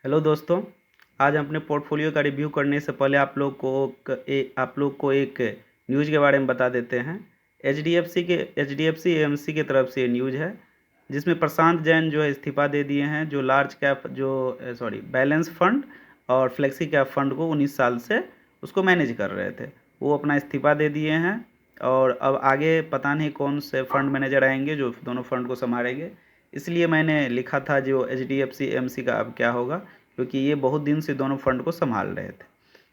Hello दोस्तों। आज हम अपने पोर्टफोलियो का रिव्यू करने से पहले आप लोग को एक न्यूज़ के बारे में बता देते हैं। H D F C AMC की तरफ से ये न्यूज़ है, जिसमें प्रशांत जैन जो है इस्तीफ़ा दे दिए हैं, जो लार्ज कैप बैलेंस फंड और फ्लेक्सी कैप फंड को 19 साल से उसको मैनेज कर रहे थे। वो अपना इस्तीफ़ा दे दिए हैं और अब आगे पता नहीं कौन से फंड मैनेजर आएंगे जो दोनों फंड को संभालेंगे। इसलिए मैंने लिखा था जो एच डी एफ सी का अब क्या होगा, क्योंकि ये बहुत दिन से दोनों फंड को संभाल रहे थे।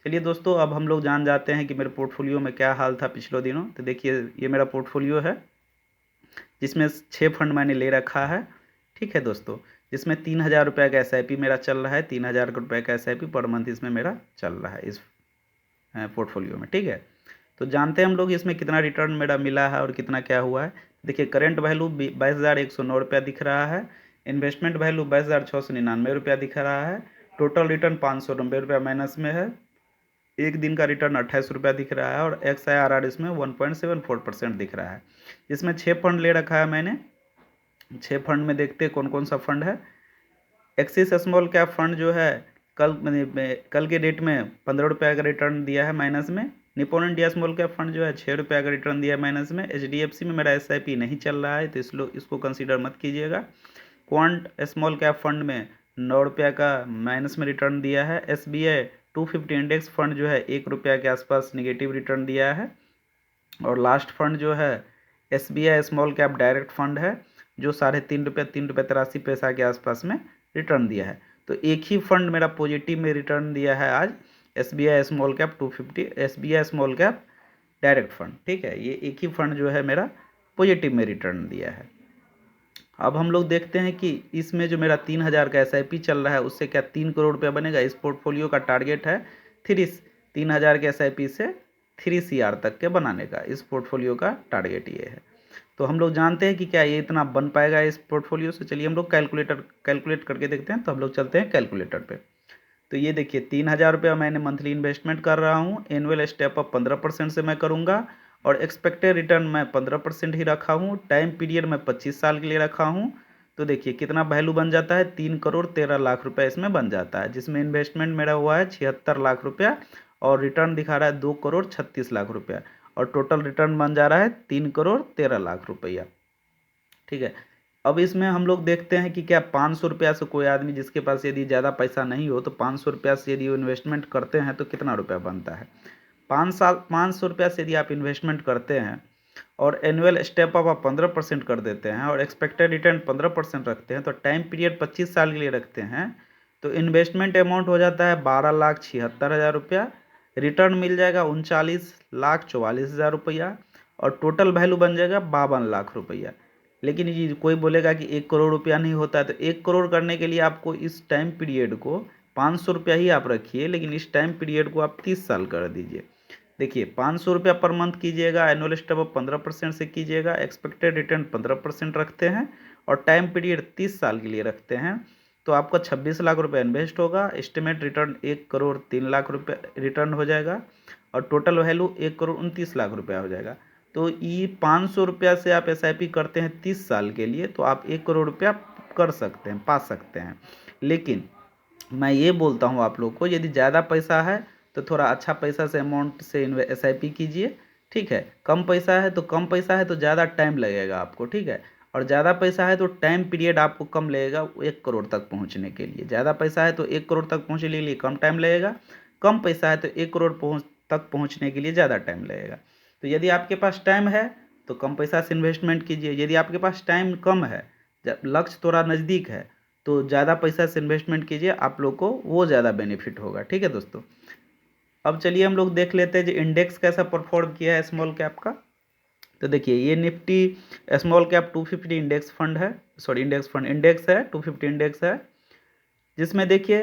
चलिए दोस्तों, अब हम लोग जान जाते हैं कि मेरे पोर्टफोलियो में क्या हाल था पिछले दिनों। तो देखिए, ये मेरा पोर्टफोलियो है जिसमें 6 फंड मैंने ले रखा है। ठीक है दोस्तों, जिसमें 3,000 रुपये का SIP मेरा चल रहा है। 3,000 रुपये का SIP पर मंथ इसमें मेरा चल रहा है इस पोर्टफोलियो में। ठीक है, तो जानते हैं हम लोग इसमें कितना रिटर्न मेरा मिला है और कितना क्या हुआ है। देखिए, करेंट वैल्यू 22,109 रुपया दिख रहा है। इन्वेस्टमेंट वैल्यू 22,699 रुपया दिख रहा है। टोटल रिटर्न 590 रुपया माइनस में है। एक दिन का रिटर्न 28 रुपया दिख रहा है और XIRR इसमें 1.74% दिख रहा है। इसमें 6 फंड ले रखा है मैंने। 6 फंड में देखते हैं कौन कौन सा फंड है। एक्सिस स्मॉल कैप फंड जो है कल के डेट में 15 रुपये का रिटर्न दिया है माइनस में। Nippon India small cap fund जो है 6 रुपये का रिटर्न दिया है माइनस में। HDFC में मेरा SIP नहीं चल रहा है, तो इसको कंसीडर मत कीजिएगा। क्वांट स्मॉल कैप फंड में 9 रुपये का माइनस में रिटर्न दिया है। SBI 250 इंडेक्स फंड जो है 1 रुपया के आसपास निगेटिव रिटर्न दिया है। और लास्ट फंड जो है SBI small cap direct fund है, जो 3.5 रुपये 3 रुपये 83 पैसा के आसपास में रिटर्न दिया है। तो एक ही फंड मेरा पॉजिटिव में रिटर्न दिया है आज, SBI small cap 250 SBI small cap direct fund. ठीक है, ये एक ही फंड जो है मेरा पॉजिटिव में रिटर्न दिया है। अब हम लोग देखते हैं कि इसमें जो मेरा 3,000 का SIP चल रहा है उससे क्या 3 करोड़ रुपया बनेगा। इस पोर्टफोलियो का टारगेट है 3,000 के SIP से 3 CR तक के बनाने का। इस पोर्टफोलियो का टारगेट ये है। तो हम लोग जानते हैं कि क्या ये इतना बन पाएगा इस पोर्टफोलियो से। चलिए हम लोग कैलकुलेट करके देखते हैं। तो हम लोग चलते हैं कैलकुलेटर पे। तो ये देखिए, 3,000 रुपया मैंने मंथली इन्वेस्टमेंट कर रहा हूँ। एनुअल स्टेप अप 15% से मैं करूँगा और एक्सपेक्टेड रिटर्न मैं 15% ही रखा हूँ। टाइम पीरियड मैं 25 साल के लिए रखा हूँ। तो देखिए कितना वैल्यू बन जाता है, 3,13,00,000 रुपया इसमें बन जाता है, जिसमें इन्वेस्टमेंट मेरा हुआ है 76 लाख रुपया और रिटर्न दिखा रहा है 2,36,00,000 रुपया और टोटल रिटर्न बन जा रहा है 3,13,00,000 रुपया। ठीक है, अब इसमें हम लोग देखते हैं कि क्या 500 रुपया से कोई आदमी जिसके पास यदि ज़्यादा पैसा नहीं हो तो 500 रुपया से यदि इन्वेस्टमेंट करते हैं तो कितना रुपया बनता है। 500 रुपया से यदि आप इन्वेस्टमेंट करते हैं और एनुअल स्टेप अप आप 15% कर देते हैं और एक्सपेक्टेड रिटर्न 15% रखते हैं, तो टाइम पीरियड 25 साल के लिए रखते हैं, तो इन्वेस्टमेंट अमाउंट हो जाता है 12,76,000 रुपया। रिटर्न मिल जाएगा 39,44,000 रुपया और टोटल वैल्यू बन जाएगा 52 लाख रुपया। लेकिन ये कोई बोलेगा कि 1 करोड़ रुपया नहीं होता है, तो 1 करोड़ करने के लिए आपको इस टाइम पीरियड को 500 रुपया ही आप रखिए, लेकिन इस टाइम पीरियड को आप 30 साल कर दीजिए। देखिए, 500 रुपया पर मंथ कीजिएगा, एनुअल स्टेप अप 15% से कीजिएगा, एक्सपेक्टेड रिटर्न 15% रखते हैं और टाइम पीरियड 30 साल के लिए रखते हैं, तो आपका 26 लाख रुपया इन्वेस्ट होगा। एस्टिमेट रिटर्न 1,03,00,000 रुपया रिटर्न हो जाएगा और टोटल वैल्यू 1,29,00,000 रुपया हो जाएगा। तो ये 500 रुपया से आप SIP करते हैं 30 साल के लिए, तो आप 1 करोड़ रुपया कर सकते हैं, पा सकते हैं। लेकिन मैं ये बोलता हूँ आप लोग को, यदि ज़्यादा पैसा है तो थोड़ा अच्छा पैसा से अमाउंट से SIP कीजिए। ठीक है, कम पैसा है तो ज़्यादा टाइम लगेगा आपको। ठीक है, और ज़्यादा पैसा है तो टाइम पीरियड आपको कम लगेगा 1 करोड़ तक पहुँचने के लिए। ज़्यादा पैसा है तो 1 करोड़ तक पहुँचने के लिए कम टाइम लगेगा, कम पैसा है तो 1 करोड़ तक पहुँचने के लिए ज़्यादा टाइम लगेगा। तो यदि आपके पास टाइम है तो कम पैसा से इन्वेस्टमेंट कीजिए। यदि आपके पास टाइम कम है, लक्ष्य थोड़ा नज़दीक है, तो ज़्यादा पैसा से इन्वेस्टमेंट कीजिए, आप लोग को वो ज़्यादा बेनिफिट होगा। ठीक है दोस्तों, अब चलिए हम लोग देख लेते हैं जो इंडेक्स कैसा परफॉर्म किया है स्मॉल कैप का। तो देखिए, ये Nifty small cap 250 index fund है, इंडेक्स है 250 इंडेक्स है, जिसमें देखिए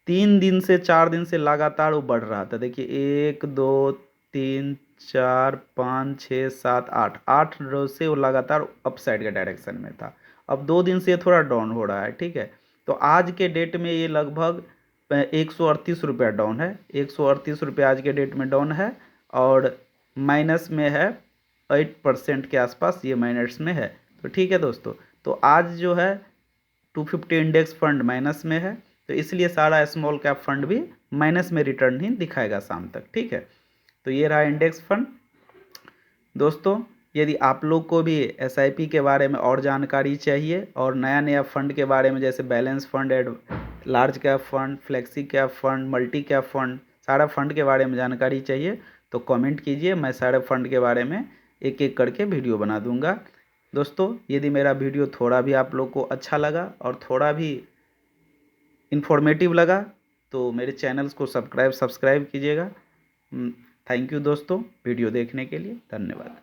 3 दिन से 4 दिन से लगातार वो बढ़ रहा था। देखिए 1 2 3 4 5 6 7 8 8 रोज से वो लगातार अपसाइड के डायरेक्शन में था। अब 2 दिन से थोड़ा डाउन हो रहा है। ठीक है, तो आज के डेट में ये लगभग 138 रुपया डाउन है। 138 रुपया आज के डेट में डाउन है और माइनस में है, 8% के आसपास ये माइनस में है। तो ठीक है दोस्तों, तो आज जो है 250 इंडेक्स फंड माइनस में है। तो इसलिए सारा स्मॉल कैप फंड भी माइनस में रिटर्न ही दिखाएगा शाम तक। ठीक है, तो ये रहा इंडेक्स फंड। दोस्तों, यदि आप लोग को भी एसआईपी के बारे में और जानकारी चाहिए और नया नया फंड के बारे में, जैसे balance fund, large cap fund, flexi cap fund, multi cap fund, सारा फंड के बारे में जानकारी चाहिए तो कमेंट कीजिए, मैं सारे फंड के बारे में एक एक करके वीडियो बना दूंगा। दोस्तों, यदि मेरा वीडियो थोड़ा भी आप लोग को अच्छा लगा और थोड़ा भी इन्फॉर्मेटिव लगा तो मेरे चैनल्स को सब्सक्राइब कीजिएगा। थैंक यू दोस्तों, वीडियो देखने के लिए धन्यवाद।